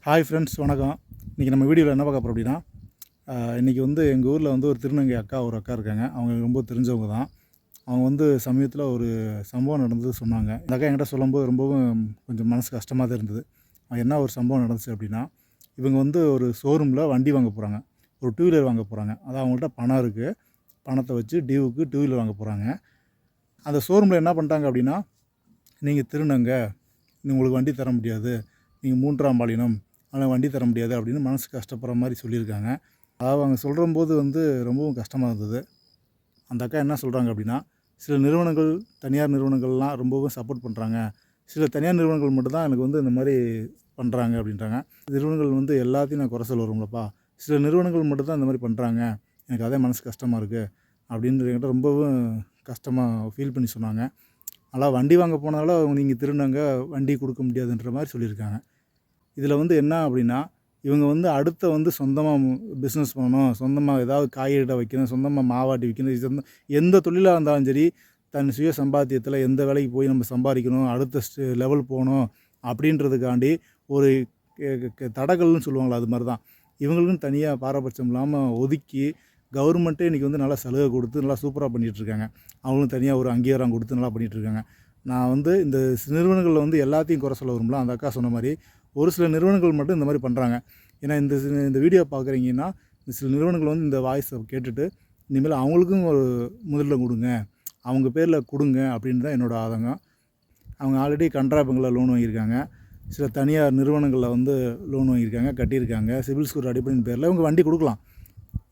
Hi friends, வணக்கம். இன்றைக்கி நம்ம வீடியோவில் என்ன பார்க்க போகிறோம் அப்படின்னா, இன்றைக்கி எங்கள் ஊரில் ஒரு திருநங்கை ஒரு அக்கா இருக்காங்க. அவங்க ரொம்ப தெரிஞ்சவங்க தான். அவங்க சமீபத்தில் ஒரு சம்பவம் நடந்தது சொன்னாங்க. இந்த அக்கா என்கிட்ட சொல்லும்போது ரொம்பவும் கொஞ்சம் மனசு கஷ்டமாக தான் இருந்தது. என்ன ஒரு சம்பவம் நடந்துச்சு அப்படின்னா, இவங்க ஒரு ஷோரூமில் வண்டி வாங்க போகிறாங்க. ஒரு டூ வீலர் வாங்க போகிறாங்க. அதான் அவங்கள்ட்ட பணம் இருக்குது. பணத்தை வச்சு டியூவுக்கு டூ வீலர் வாங்க போகிறாங்க. அந்த ஷோரூமில் என்ன பண்ணிட்டாங்க அப்படின்னா, நீங்கள் திருநங்கை, உங்களுக்கு வண்டி தர முடியாது, நீங்கள் மூன்றாம் பாலினம், ஆனால் வண்டி தர முடியாது அப்படின்னு மனசு கஷ்டப்படுற மாதிரி சொல்லியிருக்காங்க. அதாவது அவங்க சொல்லும்போது ரொம்பவும் கஷ்டமாக இருந்தது. அந்த அக்கா என்ன சொல்கிறாங்க அப்படின்னா, சில நிறுவனங்கள், தனியார் நிறுவனங்கள்லாம் ரொம்பவும் சப்போர்ட் பண்ணுறாங்க. சில தனியார் நிறுவனங்கள் மட்டும்தான் எனக்கு இந்த மாதிரி பண்ணுறாங்க அப்படின்றாங்க. நிறுவனங்கள் எல்லாத்தையும் நான் குறை சொல்ல வரும்லப்பா, சில நிறுவனங்கள் மட்டும்தான் இந்த மாதிரி பண்ணுறாங்க, எனக்கு அதே மனசு கஷ்டமாக இருக்குது அப்படின்னு என்கிட்ட ரொம்பவும் கஷ்டமாக ஃபீல் பண்ணி சொன்னாங்க. அதனால் வண்டி வாங்க போனாலும் நீங்கள் திருநங்க, வண்டி கொடுக்க முடியாதுன்ற மாதிரி சொல்லியிருக்காங்க. இதில் என்ன அப்படின்னா, இவங்க அடுத்த சொந்தமாக பிஸ்னஸ் பண்ணணும், சொந்தமாக ஏதாவது காய்கறி வைக்கணும், சொந்தமாக மாவாட்டி விற்கணும், எந்த தொழிலாக இருந்தாலும் சரி, தன் சுய சம்பாத்தியத்தில் எந்த வேலைக்கு போய் நம்ம சம்பாதிக்கணும், அடுத்த லெவல் போகணும் அப்படின்றதுக்காண்டி ஒரு தடகல்னு சொல்லுவாங்களா, அது மாதிரி தான். இவங்களுக்குன்னு தனியாக பாரபட்சம் இல்லாமல் ஒதுக்கி கவர்மெண்ட்டே இன்றைக்கி நல்லா சலுகை கொடுத்து நல்லா சூப்பராக பண்ணிகிட்ருக்காங்க. அவங்களும் தனியாக ஒரு அங்கீகாரம் கொடுத்து நல்லா பண்ணிகிட்ருக்காங்க. நான் இந்த நிறுவனங்களில் எல்லாத்தையும் குறை சொல்ல வரும்ல, அந்த அக்கா சொன்ன மாதிரி ஒரு சில நிறுவனங்கள் மட்டும் இந்த மாதிரி பண்ணுறாங்க. ஏன்னா இந்த வீடியோ பார்க்குறீங்கன்னா, சில நிறுவனங்கள் இந்த வாய்ஸை கேட்டுட்டு இனிமேல் அவங்களுக்கும் ஒரு முதலிடம் கொடுங்க, அவங்க பேரில் கொடுங்க அப்படின்னு தான் என்னோடய ஆதங்கம். அவங்க ஆல்ரெடி கனரா பேங்கில் லோன் வாங்கியிருக்காங்க, சில தனியார் நிறுவனங்களில் லோன் வாங்கியிருக்காங்க, கட்டியிருக்காங்க. சிபில் ஸ்கோர் அடிப்படையின் பேரில் இவங்க வண்டி கொடுக்கலாம்.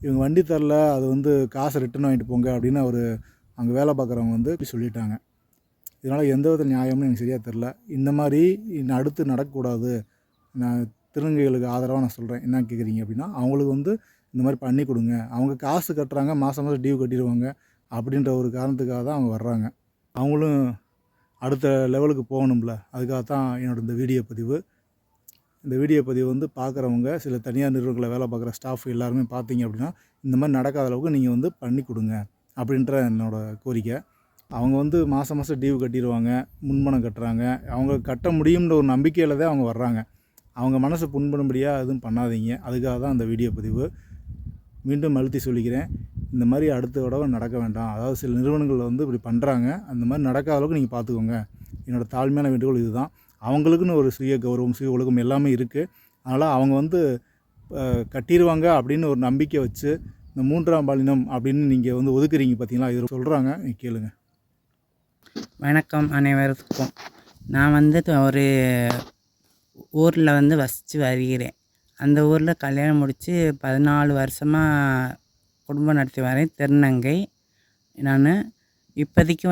இவங்க வண்டி தரல, அது காசை ரிட்டர்ன் வாங்கிட்டு போங்க அப்படின்னு அங்கே வேலை பார்க்குறவங்க சொல்லிட்டாங்க. இதனால் எந்த வித நியாயம்னு எனக்கு சரியாக தெரில. இந்த மாதிரி அடுத்து நடக்கக்கூடாது. நான் திருநங்கைகளுக்கு ஆதரவாக நான் சொல்கிறேன். என்ன கேட்குறீங்க அப்படின்னா, அவங்களுக்கு இந்த மாதிரி பண்ணி கொடுங்க. அவங்க காசு கட்டுறாங்க, மாதம் மாதம் டியூ கட்டிடுவாங்க அப்படின்ற ஒரு காரணத்துக்காக தான் அவங்க வர்றாங்க. அவங்களும் அடுத்த லெவலுக்கு போகணும்ல, அதுக்காக தான் என்னோடய இந்த வீடியோ பதிவு. இந்த வீடியோ பதிவு பார்க்குறவங்க, சில தனியார் நிறுவனங்களில் வேலை பார்க்குற ஸ்டாஃப் எல்லாருமே பார்த்தீங்க அப்படின்னா, இந்த மாதிரி நடக்காத அளவுக்கு நீங்கள் பண்ணி கொடுங்க அப்படின்ற என்னோடய கோரிக்கை. அவங்க மாதம் மாதம் டியூ கட்டிடுவாங்க, முன்பணம் கட்டுறாங்க, அவங்க கட்ட முடியும்ன்ற ஒரு நம்பிக்கையில் தான் அவங்க வர்றாங்க. அவங்க மனசை புண்படும்படியாக எதுவும் பண்ணாதீங்க. அதுக்காக தான் அந்த வீடியோ பதிவு. மீண்டும் அழுத்தி சொல்லிக்கிறேன், இந்த மாதிரி அடுத்த தடவை நடக்க வேண்டாம். அதாவது சில நிறுவனங்கள் இப்படி பண்ணுறாங்க, அந்த மாதிரி நடக்காத அளவுக்கு நீங்கள் பார்த்துக்கோங்க. என்னோடய தாழ்மையான வேண்டுகோள் இதுதான். அவங்களுக்குன்னு ஒரு சுய கௌரவம், சுய ஒழுக்கம் எல்லாமே இருக்குது. அதனால் அவங்க கட்டிடுவாங்க அப்படின்னு ஒரு நம்பிக்கை வச்சு, இந்த மூன்றாம் பாலினம் அப்படின்னு நீங்கள் ஒதுக்குறீங்க பார்த்தீங்களா, இது சொல்கிறாங்க, கேளுங்க. வணக்கம் அனைவருக்கும். நான் ஒரு ஊரில் வசித்து வருகிறேன். அந்த ஊரில் கல்யாணம் முடித்து 14 வருஷமாக குடும்பம் நடத்தி வரேன். திருநங்கை நான். இப்போதைக்கு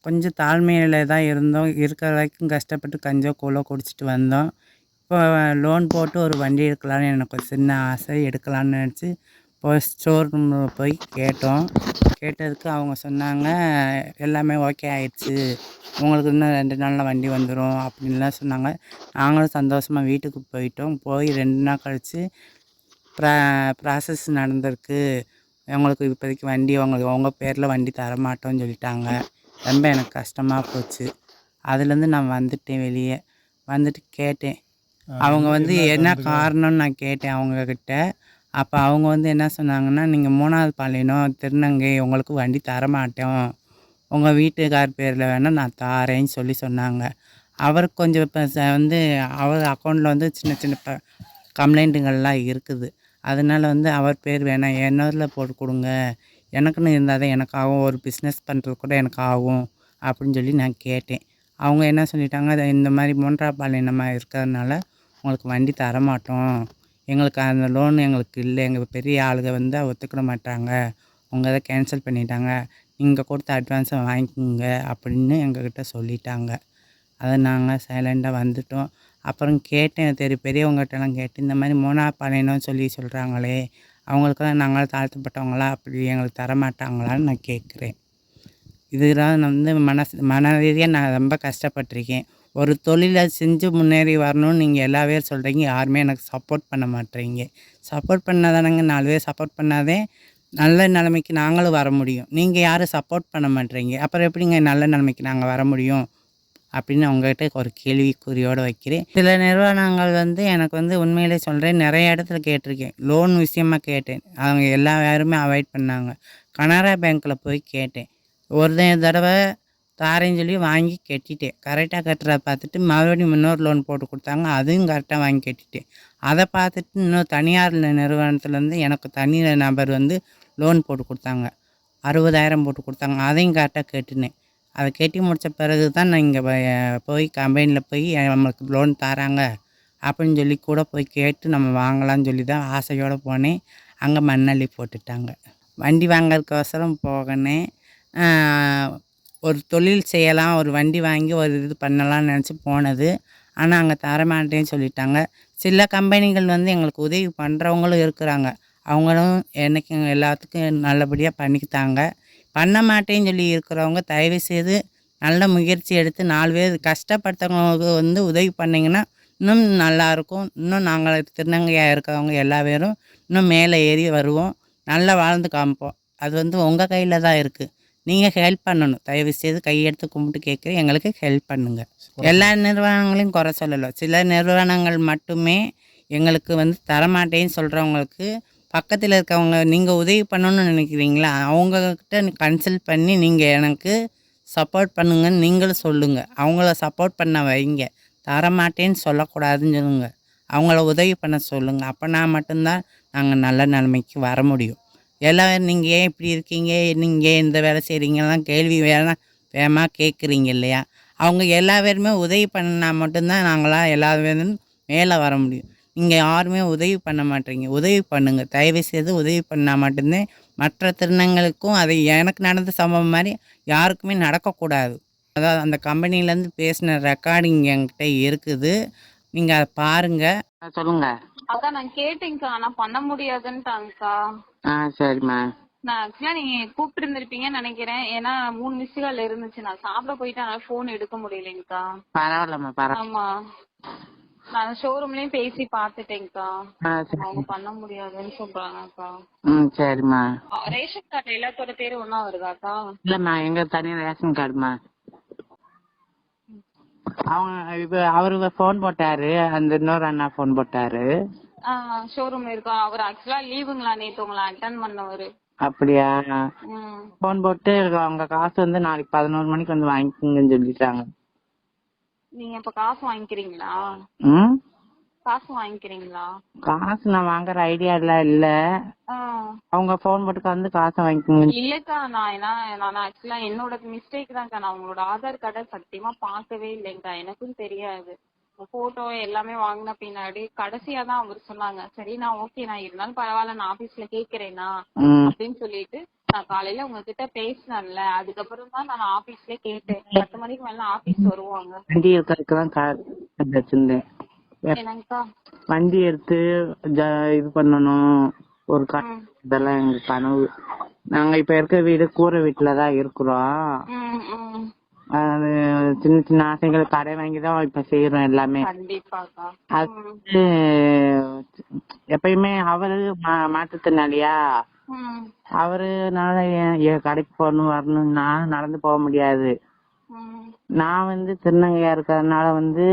கொஞ்சம் தாழ்மையில் தான் இருந்தோம். இருக்கிற வரைக்கும் கஷ்டப்பட்டு கஞ்சோ கூழோ குடிச்சிட்டு வந்தோம். இப்போ லோன் போட்டு ஒரு வண்டி எடுக்கலான்னு எனக்கு ஒரு சின்ன ஆசை. எடுக்கலான்னு நினச்சி ஷோரூமில் போய் கேட்டோம். கேட்டதுக்கு அவங்க சொன்னாங்க, எல்லாமே ஓகே ஆயிடுச்சு, உங்களுக்கு இன்னும் 2 நாளில் வண்டி வந்துடும் அப்படின்லாம் சொன்னாங்க. நாங்களும் சந்தோஷமாக வீட்டுக்கு போயிட்டோம். போய் 2 நாள் கழித்து ப்ராசஸ் நடந்திருக்கு, உங்களுக்கு இப்போதைக்கு வண்டி உங்கள் பேரில் வண்டி தரமாட்டோன்னு சொல்லிட்டாங்க. ரொம்ப எனக்கு கஷ்டமாக போச்சு. அதுலேருந்து நான் வந்துட்டேன் வெளியே. வந்துட்டு கேட்டேன், அவங்க என்ன காரணம்னு நான் கேட்டேன் அவங்கக்கிட்ட. அப்போ அவங்க என்ன சொன்னாங்கன்னா, நீங்கள் 3வது பாலினம் திருநங்கை, உங்களுக்கு வண்டி தரமாட்டோம், உங்கள் வீட்டுக்கார் பேரில் வேணால் நான் தாரேன்னு சொன்னாங்க. அவருக்கு கொஞ்சம் இப்போ அவர் அக்கௌண்ட்டில் சின்ன சின்ன கம்ப்ளைண்ட்டுங்கள்லாம் இருக்குது. அதனால் அவர் பேர் வேணாம், என்னதில் போட்டு கொடுங்க, எனக்குன்னு இருந்தால் தான் எனக்கு ஆகும், ஒரு பிஸ்னஸ் பண்ணுறது கூட எனக்கு ஆகும் அப்படின்னு சொல்லி நான் கேட்டேன். அவங்க என்ன சொல்லிட்டாங்க, இந்த மாதிரி 3ஆம் பாலினமாக இருக்கிறதுனால உங்களுக்கு வண்டி தரமாட்டோம், எங்களுக்கு அந்த லோன் எங்களுக்கு இல்லை, எங்கள் பெரிய ஆளுங்க ஒத்துக்கிட மாட்டாங்க, உங்கள் இதை கேன்சல் பண்ணிட்டாங்க, நீங்கள் கொடுத்த அட்வான்ஸை வாங்கிக்கோங்க அப்படின்னு எங்கக்கிட்ட சொல்லிட்டாங்க. அதை நாங்கள் சைலண்டாக வந்துட்டோம். அப்புறம் கேட்டேன், பெரியவங்ககிட்டலாம் கேட்டு, இந்த மாதிரி 3ஆம் பாலினம் சொல்கிறாங்களே, அவங்களுக்கெல்லாம் நாங்கள் தாழ்த்தப்பட்டவங்களா, அப்படி எங்களுக்கு தரமாட்டாங்களான்னு நான் கேட்குறேன். இதெல்லாம் நான் மன ரீதியாக நான் ரொம்ப கஷ்டப்பட்டிருக்கேன். ஒரு தொழிலை செஞ்சு முன்னேறி வரணும்னு நீங்கள் எல்லா பேர் சொல்கிறீங்க, யாருமே எனக்கு சப்போர்ட் பண்ண மாட்டேறீங்க. சப்போர்ட் பண்ணால் தானேங்க 4 பேர் சப்போர்ட் பண்ணாதே நல்ல நிலைமைக்கு நாங்களும் வர முடியும். நீங்கள் யாரும் சப்போர்ட் பண்ண மாட்டேறீங்க, அப்புறம் எப்படிங்க நல்ல நிலைமைக்கு நாங்கள் வர முடியும்? அப்படின்னு உங்ககிட்ட ஒரு கேள்விக்குறியோடு வைக்கிறேன். சில நிறுவனங்கள் வந்து எனக்கு வந்து உண்மையிலே சொல்கிறேன், நிறைய இடத்துல கேட்டிருக்கேன். லோன் விஷயமா கேட்டேன், அவங்க எல்லா யாருமே அவாய்ட் பண்ணாங்க. கனரா பேங்க்கில் போய் கேட்டேன். ஒரு தடவை தாரேன்னு சொல்லி வாங்கி கட்டிட்டேன். கரெக்டாக கட்டுறத பார்த்துட்டு மறுபடியும் இன்னொரு லோன் போட்டு கொடுத்தாங்க, அதுவும் கரெக்டாக வாங்கி கட்டிட்டேன். அதை பார்த்துட்டு இன்னும் தனியார் நிறுவனத்துலேருந்து எனக்கு தனி நபர் வந்து லோன் போட்டு கொடுத்தாங்க, 60,000 போட்டு கொடுத்தாங்க, அதையும் கரெக்டாக கட்டினேன். அதை கட்டி முடித்த பிறகு தான் நான் இங்கே போய் கம்பெனியில் போய் நம்மளுக்கு லோன் தராங்க அப்படின்னு சொல்லி கூட போய் கேட்டு நம்ம வாங்கலாம்னு சொல்லி தான் ஆசையோடு போனேன். அங்கே மண்ணள்ளி போட்டுட்டாங்க. வண்டி வாங்கிறதுக்கோசரம் போகினேன். ஒரு தொழில் செய்யலாம், ஒரு வண்டி வாங்கி ஒரு இது பண்ணலாம்னு நினச்சி போனது. ஆனால் அங்கே தரமாட்டேன்னு சொல்லிட்டாங்க. சில கம்பெனிகள் வந்து எங்களுக்கு உதவி பண்ணுறவங்களும் இருக்கிறாங்க, அவங்களும் எனக்கு எல்லாத்துக்கும் நல்லபடியாக பண்ணித்தாங்க. பண்ண மாட்டேன்னு சொல்லி இருக்கிறவங்க தயவுசெய்து நல்ல முயற்சி எடுத்து 4 பேர் கஷ்டப்படுத்தவங்களுக்கு வந்து உதவி பண்ணிங்கன்னா இன்னும் நல்லாயிருக்கும். இன்னும் நாங்கள் திருநங்கையாக இருக்கிறவங்க எல்லா பேரும் இன்னும் மேலே ஏறி வருவோம், நல்லா வாழ்ந்து காமிப்போம். அது வந்து உங்கள் கையில் தான் இருக்குது. நீங்கள் ஹெல்ப் பண்ணணும். தயவுசெய்து கையெடுத்து கும்பிட்டு கேட்குறேன், எங்களுக்கு ஹெல்ப் பண்ணுங்கள். எல்லா நிறுவனங்களையும் குறை சொல்லலை, சில நிறுவனங்கள் மட்டுமே எங்களுக்கு வந்து தரமாட்டேன்னு சொல்கிறவங்களுக்கு பக்கத்தில் இருக்கவங்க நீங்கள் உதவி பண்ணணும்னு நினைக்கிறீங்களா, அவங்கக்கிட்ட கன்சல்ட் பண்ணி நீங்கள் எனக்கு சப்போர்ட் பண்ணுங்கன்னு நீங்களும் சொல்லுங்கள். அவங்கள சப்போர்ட் பண்ண வைங்க, தரமாட்டேன்னு சொல்லக்கூடாதுன்னு சொல்லுங்கள். அவங்கள உதவி பண்ண சொல்லுங்கள். அப்போனா மட்டும்தான் நாங்கள் நல்ல நிலைமைக்கு வர முடியும். எல்லோரும் நீங்கள் ஏன் இப்படி இருக்கீங்க, நீங்கள் ஏன் இந்த வேலை செய்கிறீங்கலாம் கேள்வி வேகமாக கேட்குறீங்க இல்லையா. அவங்க எல்லா பேருமே உதவி பண்ணால் மட்டும்தான் நாங்களாம் எல்லா பேரும் மேலே வர முடியும். நீங்கள் யாருமே உதவி பண்ண மாட்டீங்க. உதவி பண்ணுங்கள், தயவுசெய்து உதவி பண்ணால் மட்டும்தான் மற்ற திருநங்களுக்கும் அது எனக்கு நடந்த சம்பவம் மாதிரி யாருக்குமே நடக்கக்கூடாது. அதாவது அந்த கம்பெனிலேருந்து பேசின ரெக்கார்டிங் என்கிட்ட இருக்குது, நீங்கள் அதை பாருங்கள். சொல்லுங்கள். அக்கா நான் கேட்டேங்க்கா, ஆனா பண்ண முடியாதுன்ட்டாங்கக்கா. சரிம்மா. நான் ஆக்சுவலா நீங்க கூப்பிட்டு இருந்திருப்பீங்கன்னு நினைக்கிறேன், ஏன்னா 3 மிஸ்டு கால் இருந்துச்சு. நான் சாப்பிட போயிட்டு அதனால போன் எடுக்க முடியலைங்கக்கா. பரவாயில்லம்மா. ஆமா, நான் ஷோரூம்லயும் பேசி பாத்துட்டேங்க்கா, அவங்க பண்ண முடியாதுன்னு சொல்றாங்கக்கா. சரிம்மா. ரேஷன் கார்டு எல்லாத்தோட பேரும் ஒன்னா வருதாக்கா? இல்லம்மா, எங்க தனி ரேஷன் கார்டுமா. அவங்க இப்ப அவரு போன் போட்டாரு, அந்த இன்னொரு அண்ணா போன் போட்டாரு. ஷோரூம்ல இருக்கா அவர்? ஆக்சுவலா லீவுங்களா, நேத்து உங்களை அட்டன் பண்ணவரு. அப்படியா? போன் போட்டு அவங்க காசு வந்து நாளைக்கு 11 மணிக்கு வந்து வாங்கிக்கோங்கன்னு சொல்லிட்டாங்க. நீங்க இப்ப காசு வாங்கிக்கிறீங்களா? காசு வாங்கிக்கிறீங்களா? காசு நான் வாங்குற ஐடியா இல்ல. அவங்க போன் போட்டு வந்து காசை வாங்கிக்கோங்க. இல்லக்கா, நான் ஆக்சுவலா என்னோட மிஸ்டேக் தான்க்கா. நான் உங்களோட ஆதார் கார்டை சத்தியமா பார்க்கவே இல்லைங்கக்கா, எனக்கும் தெரியாது. போட்டோ எல்லாமே வாங்கின பின்னாடி கடைசியா தான் அவர் சொன்னாங்க. சரி நான் ஓகே, நான் இருந்தாலும் பரவாயில்ல, நான் ஆபீஸ்ல கேக்குறேனா அப்படின்னு சொல்லிட்டு நான் காலையில உங்ககிட்ட பேசினேன்ல, அதுக்கப்புறம் தான் நான் ஆபீஸ்ல கேட்டேன். 10 மணிக்கு மேல ஆபீஸ் வருவாங்க. வண்டி எடுக்கிறதுக்கு என்னங்கக்கா? வண்டி எடுத்து இது பண்ணணும் ஒரு இதெல்லாம் எங்க கனவு. நாங்க இப்ப இருக்க வீடு கூரை வீட்டுலதான் இருக்கிறோம். அது சின்ன சின்ன ஆசைகள் கடை வாங்கிதான் இப்ப செய்யறோம் எல்லாமே. அது எப்பயுமே அவரு மாற்றுத்திறனாளியா, அவருனால கடைக்கு போகணும் வரணும்னா நடந்து போக முடியாது. நான் வந்து திருநங்கையா இருக்கிறதுனால வந்து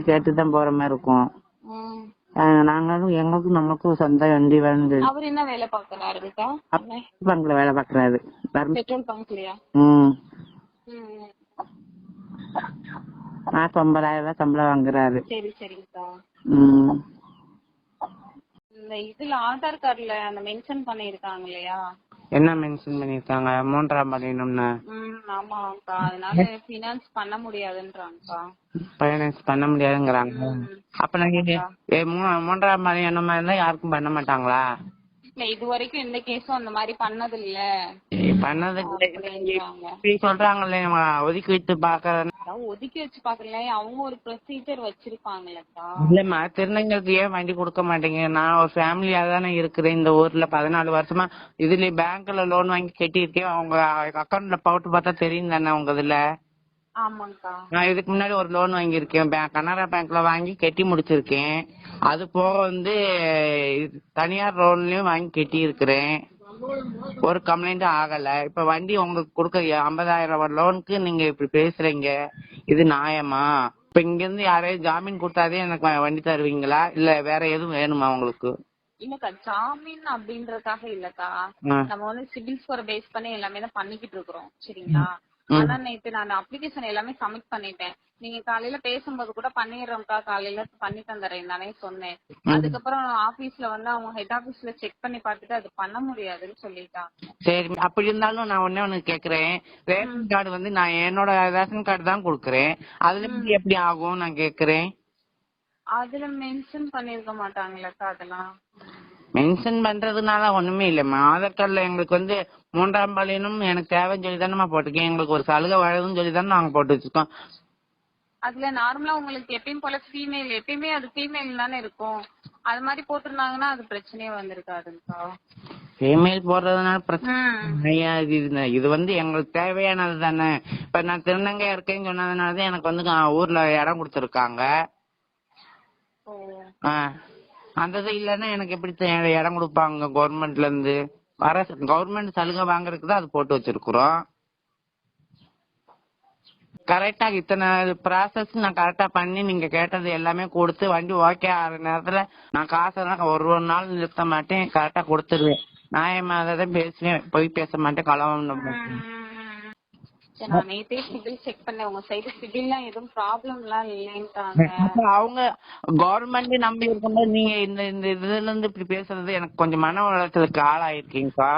கேட்டுதான் போற மாதிரி இருக்கும். நாங்களும் எங்களுக்கும் நமக்கும் சொந்த வண்டி வந்து. அவர் என்ன வேலை பாக்குறாரு? பங்க்ல வேலை பாக்குறாரு. பெட்ரோல் பங்க்லயா? மாசம் 50,000 சம்பளம் வாங்குறாரு. சரி சரிங்கக்கா. இந்த இதுல ஆதார் கார்டுல அந்த மென்ஷன் பண்ணிருக்காங்க இல்லையா? என்ன மென்ஷன் பண்ணிருக்காங்க? 3ஆம் படிக்கணும்னா? ஆமாக்கா, அதனால ஃபினான்ஸ் பண்ண முடியாதுன்றாங்கக்கா. ஃபைனான்ஸ் பண்ண முடியாதுங்கறாங்க. அப்ப நாங்க 3ஆம் படிக்கணுமா இருந்தா யாருக்கும் பண்ண மாட்டாங்களா? இல்ல, இது வரைக்கும் எந்த கேஸும் அந்த மாதிரி பண்ணது இல்ல. சொல்றாங்கல்ல, ஒதுக்கி வச்சு பாக்குறேன். ஒதுக்கி வச்சு பாக்கல, அவங்க ஒரு ப்ரொசீஜர் வச்சிருப்பாங்களா? இல்லம்மா, திருநங்கைக்கு ஏன் வண்டி கொடுக்க மாட்டேங்க? நான் ஒரு ஃபேமிலியா தானே இருக்கிறேன் இந்த ஊர்ல. 14 வருஷமா இதுல பேங்க்ல லோன் வாங்கி கட்டியிருக்கேன். அவங்க அக்கௌண்ட்ல போட்டு பார்த்தா தெரியும் தானே உங்க இதுல. ஆமாங்கக்கா. நான் இதுக்கு முன்னாடி ஒரு லோன் வாங்கியிருக்கேன், கனரா பேங்க்ல வாங்கி கட்டி முடிச்சிருக்கேன். அது போக வந்து தனியார் லோன்லயும் வாங்கி கட்டி இருக்கிறேன். ஒரு கம்ப்ளைண்ட்டும் ஆகல. இப்ப வண்டி உங்களுக்கு கொடுக்க 50,000 லோனுக்கு நீங்க இப்படி பேசுறீங்க, இது நியாயமா? இப்ப இங்க இருந்து யாரையும் ஜாமீன் கொடுத்தாதே எனக்கு வண்டி தருவீங்களா, இல்ல வேற எதுவும் வேணுமா உங்களுக்கு? இல்லக்கா, ஜாமீன் அப்படின்றதுக்காக இல்லக்கா. ஆ. நம்ம வந்து சிபில் ஸ்கோர் பேஸ் பண்ணி எல்லாமே தான் பண்ணிக்கிட்டு இருக்கிறோம், சரிங்களா? ஆனா நேத்து நான் அப்ளிகேஷன் எல்லாமே சப்மிட் பண்ணிட்டேன். நீங்க காலையில பேசும்போது கூட பண்ணிடுறோம்க்கா, காலையில பண்ணி தந்துறேன் தானே சொன்னேன். அதுக்கப்புறம் ஆபீஸ்ல வந்து அவங்க ஹெட் ஆபீஸ்ல செக் பண்ணி பார்த்துட்டு அது பண்ண முடியாதுன்னு சொல்லிட்டாங்க. சரி, அப்படி இருந்தாலும் நான் ஒண்ணு கேக்குறேன். ரேஷன் கார்டு வந்து நான் என்னோட ரேஷன் கார்டு தான் கொடுக்கறேன், அதுல இருந்து எப்படி ஆகும் நான் கேக்குறேன். அதுல மென்ஷன் பண்ணிருக்க மாட்டாங்களா அதெல்லாம்? மென்ஷன் பண்றதுனால ஒண்ணுமே இல்லம்மா. ஆதார் கார்டுல எங்களுக்கு வந்து 3ஆம் பாலினம் எனக்கு தேவைன்னு சொல்லி தானே போட்டிருக்கேன். எங்களுக்கு ஒரு சலுகை வழங்குன்னு சொல்லி தானே நாங்க போட்டு வச்சிருக்கோம். அதுல நார்மலா உங்களுக்கு எப்பயும் போல ஃபீமேல், எப்பயுமே அது ஃபீமேல் தானே இருக்கும். அது மாதிரி போட்டிருந்தாங்கன்னா அது பிரச்சனையே வந்திருக்காதுங்கக்கா. ஃபீமேல் போடுறதுனால பிரச்சனை. இது வந்து எங்களுக்கு தேவையானது தானே. இப்ப நான் திருநங்கையா இருக்கேன்னு சொன்னதுனாலதான் எனக்கு வந்து ஊர்ல இடம் கொடுத்துருக்காங்க. அந்த இது இல்லன்னா எனக்கு எப்படி இடம் கொடுப்பாங்க கவர்மெண்ட்ல இருந்து? வர கவர்மெண்ட் சலுகை வாங்குறதுக்கு தான் அது போட்டு வச்சிருக்கிறோம். கரெக்டா இத்தனை ப்ராசஸ் நான் கரெக்டா பண்ணி நீங்க கேட்டது எல்லாமே கொடுத்து வண்டி ஓகே ஆகிற நேரத்துல நான் காசெல்லாம் ஒரு நாள் நிறுத்த மாட்டேன், கரெக்டா கொடுத்துருவேன். நியாயமாதான் பேசுவேன், போய் பேச மாட்டேன், களவாங்க. நான் நேத்தே சிபில் செக் பண்ணேன், உங்க சைடு சிபில்லாம் எதுவும் ப்ராப்ளம்லாம் இல்லைன்ட்டாங்க. அவங்க கவர்மெண்ட் நம்பி இருக்கும்போது நீங்க இந்த இதுல இருந்து இப்படி பேசுறது எனக்கு கொஞ்சம் மன உளைச்சலுக்கு ஆளாயிருக்கீங்கக்கா.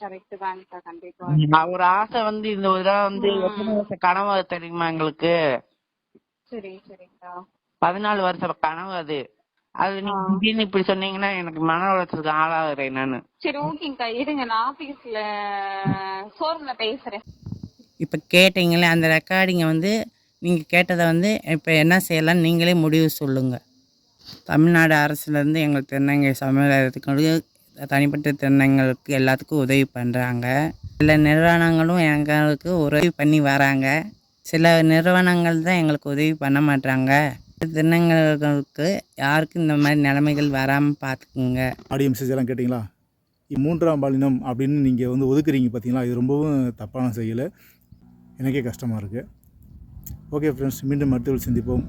கரெக்ட் தான்க்கா, கண்டிப்பா. ஒரு ஆசை வந்து இந்த ஒரு வந்து எத்தனை வருஷம் கனவு தெரியுமா எங்களுக்கு? சரி சரிக்கா. 14 வருஷம் கனவு அது. அது நீங்க திடீர்னு இப்படி சொன்னீங்கன்னா எனக்கு மன உளைச்சலுக்கு ஆளாகிறேன் நானு. சரி ஓகேங்கக்கா, இருங்க நான் ஆபீஸ்ல ஷோரூம்ல பேசுறேன். இப்போ கேட்டீங்களே அந்த ரெக்கார்டிங்கை வந்து நீங்கள் கேட்டதை வந்து இப்போ என்ன செய்யலாம்னு நீங்களே முடிவு சொல்லுங்கள். தமிழ்நாடு அரசுலேருந்து எங்கள் திருநங்கை சமுதாயத்துக்கு தனிப்பட்ட திருநங்கைகளுக்கு எல்லாத்துக்கும் உதவி பண்ணுறாங்க. சில நிறுவனங்களும் எங்களுக்கு உதவி பண்ணி வராங்க, சில நிறுவனங்கள் தான் எங்களுக்கு உதவி பண்ண மாட்டாங்க. திருநங்கைகளுக்கு யாருக்கும் இந்த மாதிரி நிலைமைகள் வராமல் பார்த்துக்குங்க. ஆடியோ மெசேஜ் எல்லாம் கேட்டிங்களா? 3ஆம் பாலினம் அப்படின்னு நீங்கள் வந்து ஒதுக்குறீங்க பார்த்தீங்களா? இது ரொம்பவும் தப்பான செயல். எனக்கே கஷ்டமாக இருக்குது. ஓகே ஃப்ரெண்ட்ஸ், மீண்டும் அடுத்த சந்திப்போம்.